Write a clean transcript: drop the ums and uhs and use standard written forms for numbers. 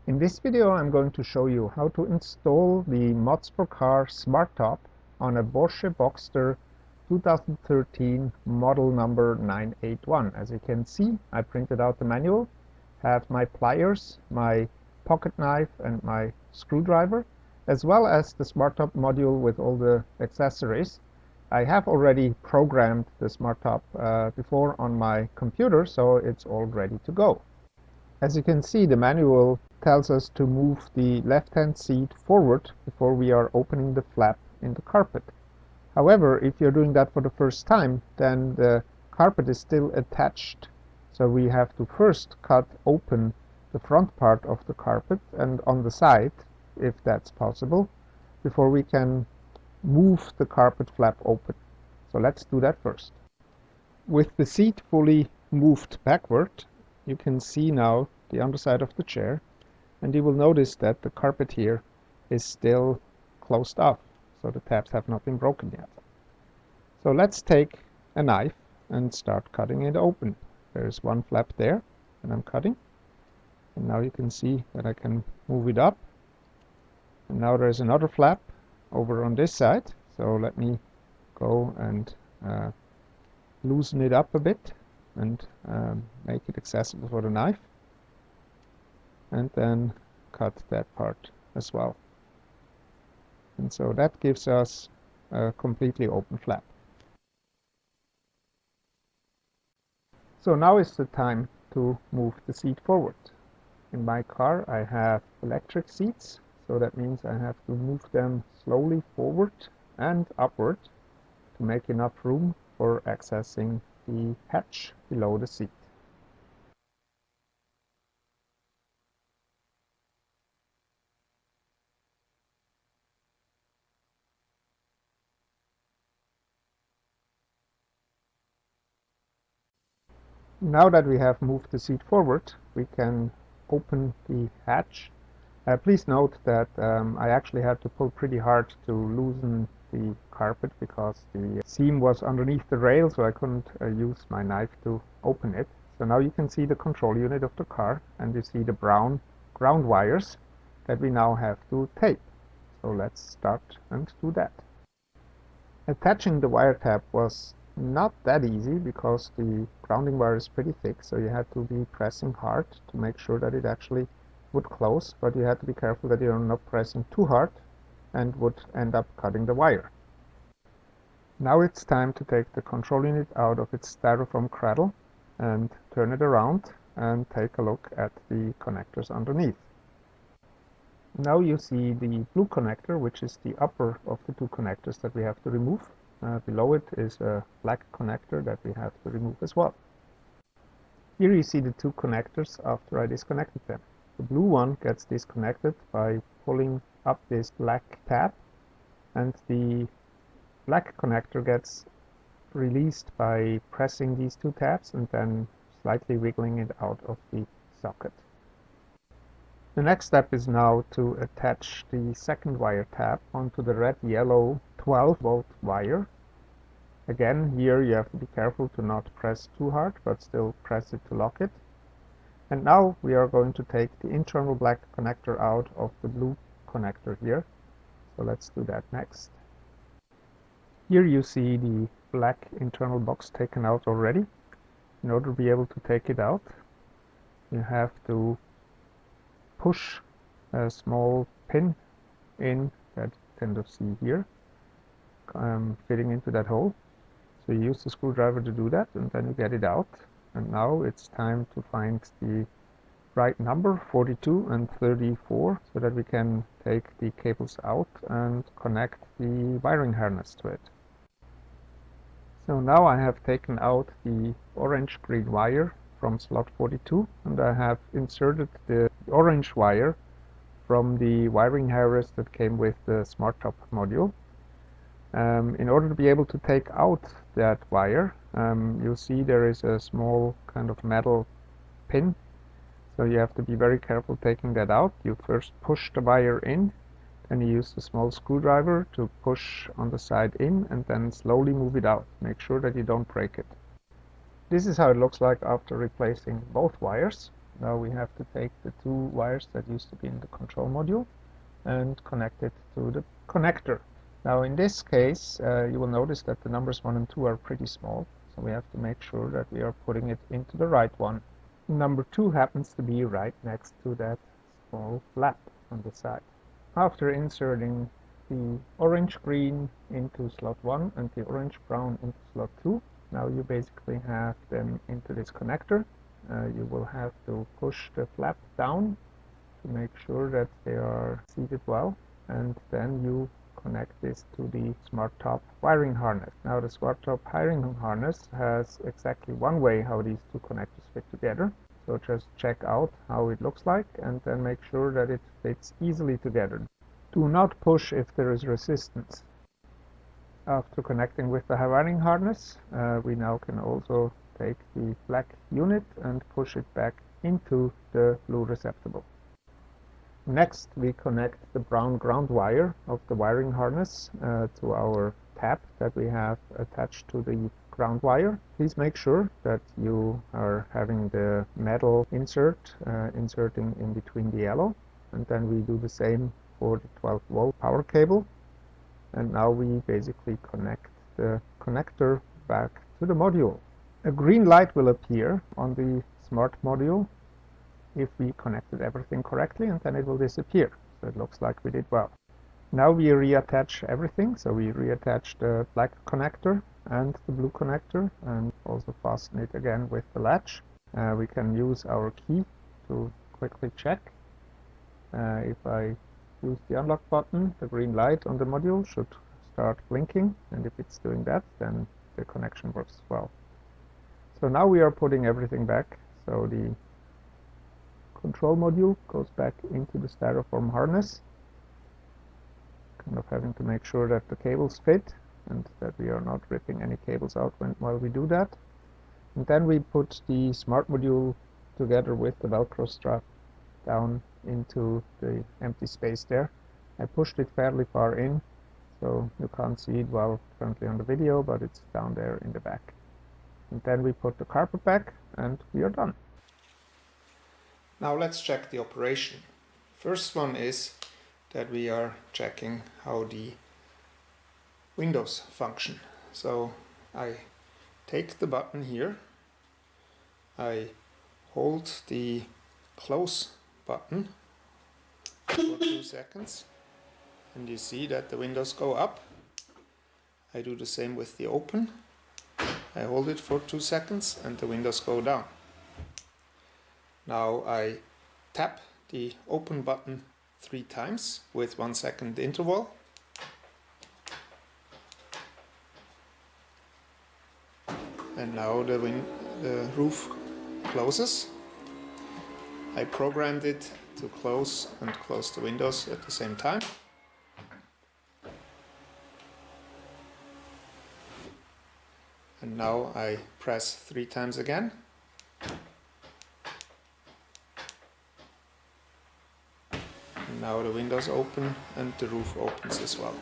In this video I'm going to show you how to install the mods4cars smartTOP on a Porsche Boxster 2013 model number 981. As you can see, I printed out the manual, have my pliers, my pocket knife and my screwdriver, as well as the smartTOP module with all the accessories. I have already programmed the smartTOP before on my computer, so it's all ready to go. As you can see, the manual tells us to move the left-hand seat forward before we are opening the flap in the carpet. However, if you're doing that for the first time, then the carpet is still attached. So we have to first cut open the front part of the carpet and on the side, if that's possible, before we can move the carpet flap open. So let's do that first. With the seat fully moved backward, you can see now the underside of the chair, and you will notice that the carpet here is still closed off, so the tabs have not been broken yet. So let's take a knife and start cutting it open. There's one flap there, and I'm cutting. And now you can see that I can move it up. And now there's another flap over on this side. So let me go and loosen it up a bit and make it accessible for the knife. And then cut that part as well. And so that gives us a completely open flap. So now is the time to move the seat forward. In my car I have electric seats, so that means I have to move them slowly forward and upward to make enough room for accessing the hatch below the seat. Now that we have moved the seat forward, we can open the hatch. Please note that I actually had to pull pretty hard to loosen the carpet because the seam was underneath the rail, so I couldn't use my knife to open it. So now you can see the control unit of the car, and you see the brown ground wires that we now have to tape. So let's start and do that. Attaching the wire tab was not that easy because the grounding wire is pretty thick, so you had to be pressing hard to make sure that it actually would close, but you had to be careful that you're not pressing too hard and would end up cutting the wire. Now it's time to take the control unit out of its styrofoam cradle and turn it around and take a look at the connectors underneath. Now you see the blue connector, which is the upper of the two connectors that we have to remove. Below it is a black connector that we have to remove as well. Here you see the two connectors after I disconnected them. The blue one gets disconnected by pulling up this black tab, and the black connector gets released by pressing these two tabs and then slightly wiggling it out of the socket. The next step is now to attach the second wire tab onto the red-yellow 12-volt wire. Again, here you have to be careful to not press too hard, but still press it to lock it. And now we are going to take the internal black connector out of the blue connector here. So let's do that next. Here you see the black internal box taken out already. In order to be able to take it out, you have to push a small pin in that you can see here, fitting into that hole. So you use the screwdriver to do that, and then you get it out. And now it's time to find the right number, 42 and 34, so that we can take the cables out and connect the wiring harness to it. So now I have taken out the orange-green wire from slot 42, and I have inserted the orange wire from the wiring harness that came with the smartTOP module. In order to be able to take out that wire, you'll see there is a small kind of metal pin, so you have to be very careful taking that out. You first push the wire in, then you use the small screwdriver to push on the side in, and then slowly move it out. Make sure that you don't break it. This is how it looks like after replacing both wires. Now we have to take the two wires that used to be in the control module and connect it to the connector. Now in this case, you will notice that the numbers 1 and 2 are pretty small, so we have to make sure that we are putting it into the right one. Number 2 happens to be right next to that small flap on the side. After inserting the orange green into slot 1 and the orange brown into slot 2, now you basically have them into this connector. You will have to push the flap down to make sure that they are seated well, and then you connect this to the smartTOP wiring harness. Now the smartTOP wiring harness has exactly one way how these two connectors fit together, so just check out how it looks like and then make sure that it fits easily together. Do not push if there is resistance. After connecting with the wiring harness, we now can also take the black unit and push it back into the blue receptacle. Next, we connect the brown ground wire of the wiring harness to our tab that we have attached to the ground wire. Please make sure that you are having the metal insert inserting in between the yellow, and then we do the same for the 12-volt power cable. And now we basically connect the connector back to the module. A green light will appear on the smart module if we connected everything correctly, and then it will disappear. So it looks like we did well. Now we reattach everything. So we reattach the black connector and the blue connector and also fasten it again with the latch. We can use our key to quickly check. If I use the unlock button, the green light on the module should start blinking, and if it's doing that, then the connection works well. So now we are putting everything back. So the control module goes back into the styrofoam harness, kind of having to make sure that the cables fit and that we are not ripping any cables out while we do that. And then we put the smart module together with the Velcro strap down into the empty space there. I pushed it fairly far in, so you can't see it well currently on the video, but it's down there in the back. And then we put the carpet back and we are done. Now let's check the operation. First one is that we are checking how the windows function. So I take the button here, I hold the close button for 2 seconds, and you see that the windows go up. I do the same with the open. I hold it for 2 seconds and the windows go down. Now I tap the open button 3 times with 1 second interval. And now the roof closes. I programmed it to close and close the windows at the same time. And now I press 3 times again. And now the windows open and the roof opens as well.